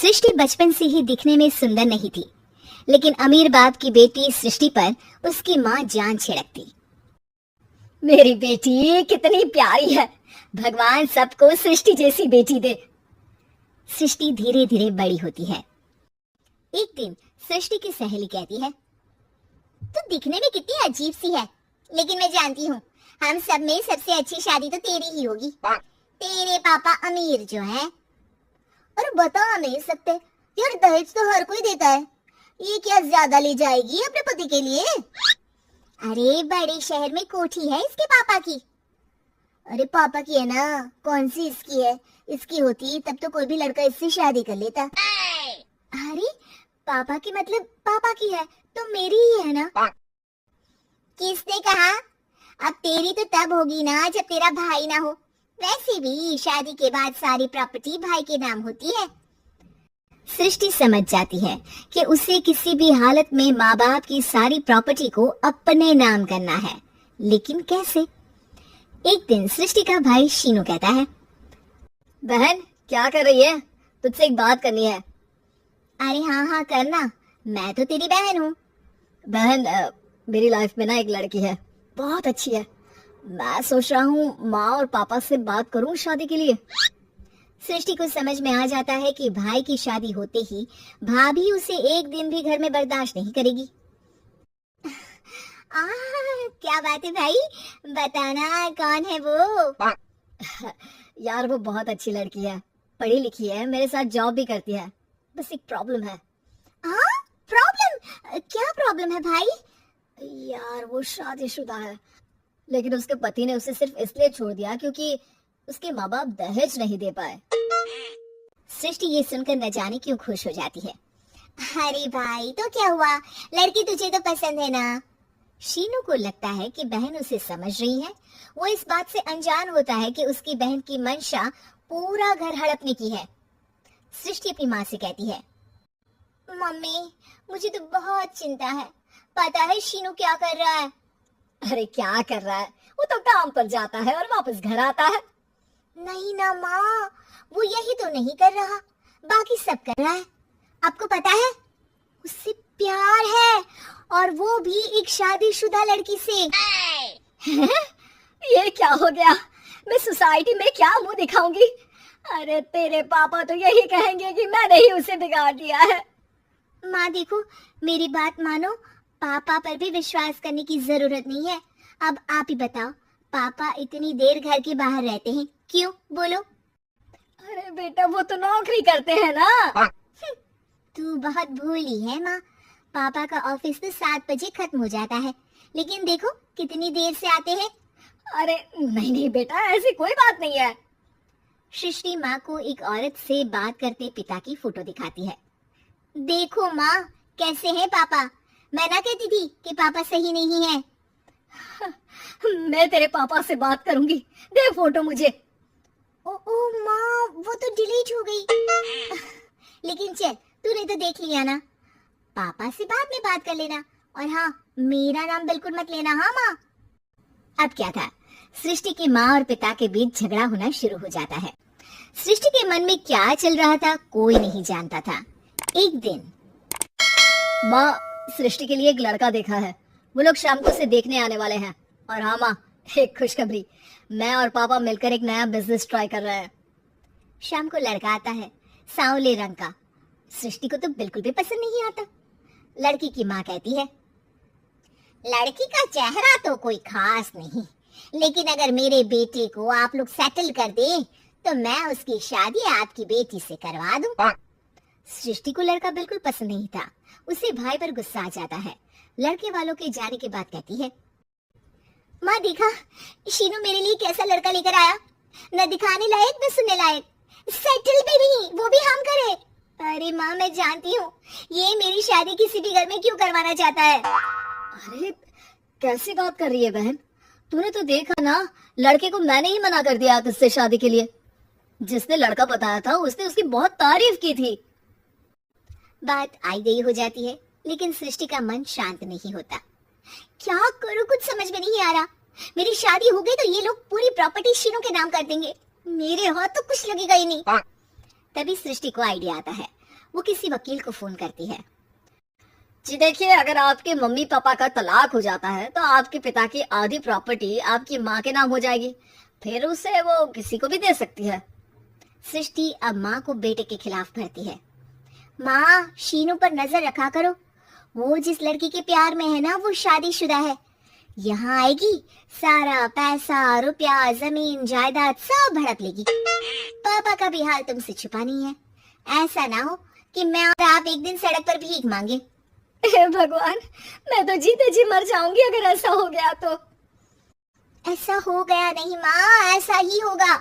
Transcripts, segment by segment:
सृष्टि बचपन से ही दिखने में सुंदर नहीं थी, लेकिन अमीर बाप की बेटी सृष्टि पर उसकी माँ जान छिड़कती। मेरी बेटी कितनी प्यारी है, भगवान सबको सृष्टि जैसी बेटी दे। सृष्टि धीरे धीरे बड़ी होती है। एक दिन सृष्टि की सहेली कहती है, तू दिखने में कितनी अजीब सी है, लेकिन मैं जानती हूँ हम सब में सबसे अच्छी शादी तो तेरी ही होगी। तेरे पापा अमीर जो है। और बता नहीं सकते यार, दहेज तो हर कोई देता है, ये क्या ज्यादा ले जाएगी अपने पति के लिए? अरे बड़े शहर में कोठी है इसके पापा की। अरे पापा की है ना, कौन सी इसकी है? इसकी होती तब तो कोई भी लड़का इससे शादी कर लेता। अरे पापा की मतलब पापा की है तो मेरी ही है ना। किसने कहा? अब तेरी तो तब होगी ना जब तेरा भाई ना हो। वैसे भी शादी के बाद सारी प्रॉपर्टी भाई के नाम होती है। सृष्टि समझ जाती है कि उसे किसी भी हालत में माँ बाप की सारी प्रॉपर्टी को अपने नाम करना है, लेकिन कैसे? एक दिन सृष्टि का भाई शीनू कहता है, बहन क्या कर रही है? तुझसे एक बात करनी है। अरे हाँ हाँ करना, मैं तो तेरी बहन हूँ। बहन मेरी लाइफ में ना एक लड़की है, बहुत अच्छी है। मैं सोच रहा हूँ माँ और पापा से बात करूँ शादी के लिए। सृष्टि को समझ में आ जाता है कि भाई की शादी होते ही भाभी उसे एक दिन भी घर में बर्दाश्त नहीं करेगी। क्या बात है भाई, बताना कौन है वो? यार वो बहुत अच्छी लड़की है, पढ़ी लिखी है, मेरे साथ जॉब भी करती है। बस एक प्रॉब्लम है। प्रॉब्लम? क्या प्रॉब्लम है भाई? यार वो शादीशुदा है, लेकिन उसके पति ने उसे सिर्फ इसलिए छोड़ दिया क्योंकि उसके माँ बाप दहेज नहीं दे पाए। सृष्टि ये सुनकर न जाने क्यों खुश हो जाती है। अरे भाई तो क्या हुआ, लड़की तुझे तो पसंद है ना। शीनू को लगता है कि बहन उसे समझ रही है। वो इस बात से अनजान होता है कि उसकी बहन की मंशा पूरा घर हड़पने की है। सृष्टि अपनी माँ से कहती है, मम्मी मुझे तो बहुत चिंता है, पता है शीनू क्या कर रहा है? अरे क्या कर रहा है, वो तो काम पर जाता है और वापस घर आता है। नहीं ना माँ, वो यही तो नहीं कर रहा, बाकी सब कर रहा है। आपको पता है उससे प्यार है, और वो भी एक शादीशुदा लड़की से। ये क्या हो गया, मैं सोसाइटी में क्या मुंह दिखाऊंगी? अरे तेरे पापा तो यही कहेंगे कि मैंने ही उसे बिगाड़ दिया है। माँ देखो मेरी बात मानो, पापा पर भी विश्वास करने की जरूरत नहीं है। अब आप ही बताओ, पापा इतनी देर घर के बाहर रहते हैं क्यों, बोलो? अरे बेटा वो तो नौकरी करते हैं ना। तू बहुत भोली है माँ, पापा का ऑफिस तो 7 बजे खत्म हो जाता है, लेकिन देखो कितनी देर से आते हैं। अरे नहीं नहीं बेटा, ऐसी कोई बात नहीं है। सृष्टि माँ को एक औरत से बात करते पिता की फोटो दिखाती है। देखो माँ कैसे हैं पापा, मैं ना कहती थी कि पापा सही नहीं है। मैं तेरे पापा से बात करूंगी, दे फोटो मुझे। ओ माँ वो तो डिलीट हो गई। लेकिन चल तूने तो देख लिया ना, पापा से बाद में बात कर लेना, और हाँ मेरा नाम बिल्कुल मत लेना। हाँ माँ। अब क्या था, सृष्टि की माँ और पिता के बीच झगड़ा होना शुरू हो जाता है। सृष्टि के मन में क्या चल रहा था कोई नहीं जानता था। एक दिन, माँ सृष्टि के लिए एक लड़का देखा है, वो लोग शाम को उसे देखने आने वाले हैं। और हाँ माँ एक खुशखबरी, मैं और पापा मिलकर एक नया बिजनेस ट्राई कर रहे हैं। शाम को लड़का आता है, सांवले रंग का। सृष्टि को तो बिल्कुल भी पसंद नहीं आता। लड़की की माँ कहती है, लड़की का चेहरा तो कोई खास नहीं, लेकिन अगर मेरे बेटे को आप लोग सेटल कर दे तो मैं उसकी शादी आपकी बेटी से करवा दूं। सृष्टि को लड़का बिल्कुल पसंद नहीं था, उसे भाई पर गुस्सा आ जाता है। लड़के वालों के जाने के बाद कहती है, माँ देखा शीनू मेरे लिए कैसा लड़का लेकर आया, न दिखाने लायक न सुनने लायक, सेटल भी नहीं, वो भी हम करे। अरे माँ मैं जानती हूँ ये मेरी शादी किसी भी घर में क्यों करवाना चाहता है। अरे कैसी बात कर रही है बहन, तूने तो देखा ना, लड़के को मैंने ही मना कर दिया तुझसे शादी के लिए। जिसने लड़का बताया था उसने उसकी बहुत तारीफ की थी। बात आई गई हो जाती है, लेकिन सृष्टि का मन शांत नहीं होता। क्या करूं कुछ समझ में नहीं आ रहा। मेरी शादी हो गई तो ये लोग पूरी प्रॉपर्टी शीनू के नाम कर देंगे, मेरे हाथ तो कुछ लगेगा ही नहीं। तभी सृष्टि को आइडिया आता है। वो किसी वकील को फोन करती है। जी देखिए, अगर आपके मम्मी पापा का तलाक हो जाता है तो आपके पिता की आधी प्रॉपर्टी आपकी माँ के नाम हो जाएगी, फिर उसे वो किसी को भी दे सकती है। सृष्टि अब माँ को बेटे के खिलाफ भरती है। माँ, शीनू पर नजर रखा करो, वो जिस लड़की के प्यार में है ना वो शादीशुदा है। यहाँ आएगी, सारा पैसा रुपया जमीन जायदाद सब हड़प लेगी। पापा का भी हाल तुमसे छुपा नहीं है। ऐसा ना हो कि मैं और आप एक दिन सड़क पर भीख मांगे। हे भगवान, मैं तो जीते जी मर जाऊंगी अगर ऐसा हो गया तो। ऐसा हो गया नहीं माँ, ऐसा ही होगा।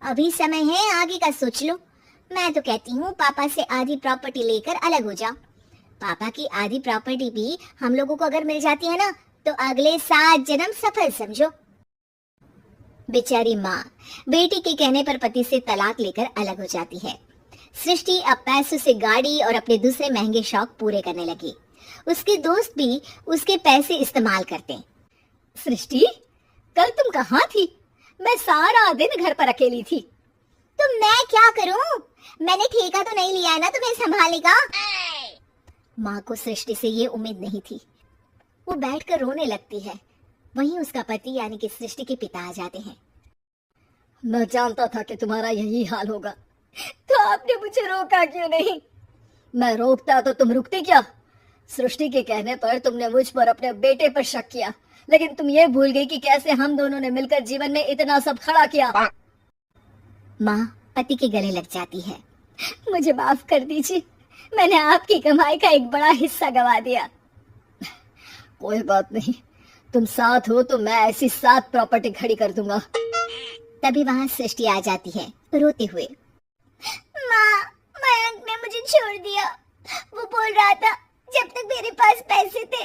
अभी समय है, आगे का सोच लो। मैं तो कहती हूँ पापा से आधी प्रॉपर्टी लेकर अलग हो जाओ। पापा की आधी प्रॉपर्टी भी हम लोगों को अगर मिल जाती है ना तो अगले 7 जन्म सफल समझो। बेचारी माँ बेटी के कहने पर पति से तलाक लेकर अलग हो जाती है। सृष्टि अब पैसों से गाड़ी और अपने दूसरे महंगे शौक पूरे करने लगी। उसके दोस्त भी उसके पैसे इस्तेमाल करते। सृष्टि, कल तुम कहाँ थी? मैं सारा दिन घर पर अकेली थी। तो मैं क्या करूं? मैंने ठेका तो नहीं लिया है ना तुम्हें संभालने का। माँ को सृष्टि से ये उम्मीद नहीं थी। वो बैठकर रोने लगती है। वहीं उसका पति यानी कि सृष्टि के पिता आ जाते हैं। मैं जानता था कि तुम्हारा यही हाल होगा, तो आपने मुझे रोका क्यों नहीं? मैं रोकता तो तुम रुकती क्या? सृष्टि के कहने पर तुमने मुझ पर अपने बेटे पर शक किया, लेकिन तुम ये भूल गई कि कैसे हम दोनों ने मिलकर जीवन में इतना सब खड़ा किया। माँ पति के गले लग जाती है। मुझे माफ कर दीजिए, मैंने आपकी कमाई का एक बड़ा हिस्सा गवा दिया। कोई बात नहीं, तुम साथ हो तो मैं ऐसी 7 प्रॉपर्टी खड़ी कर दूंगा। तभी वहाँ सृष्टि आ जाती है रोते हुए। माँ, मयंक ने मुझे छोड़ दिया। वो बोल रहा था जब तक मेरे पास पैसे थे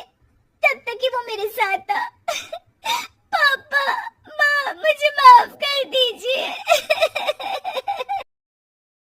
तब तक ही वो मेरे साथ था। पापा, माँ, मुझे माफ कर दीजिए।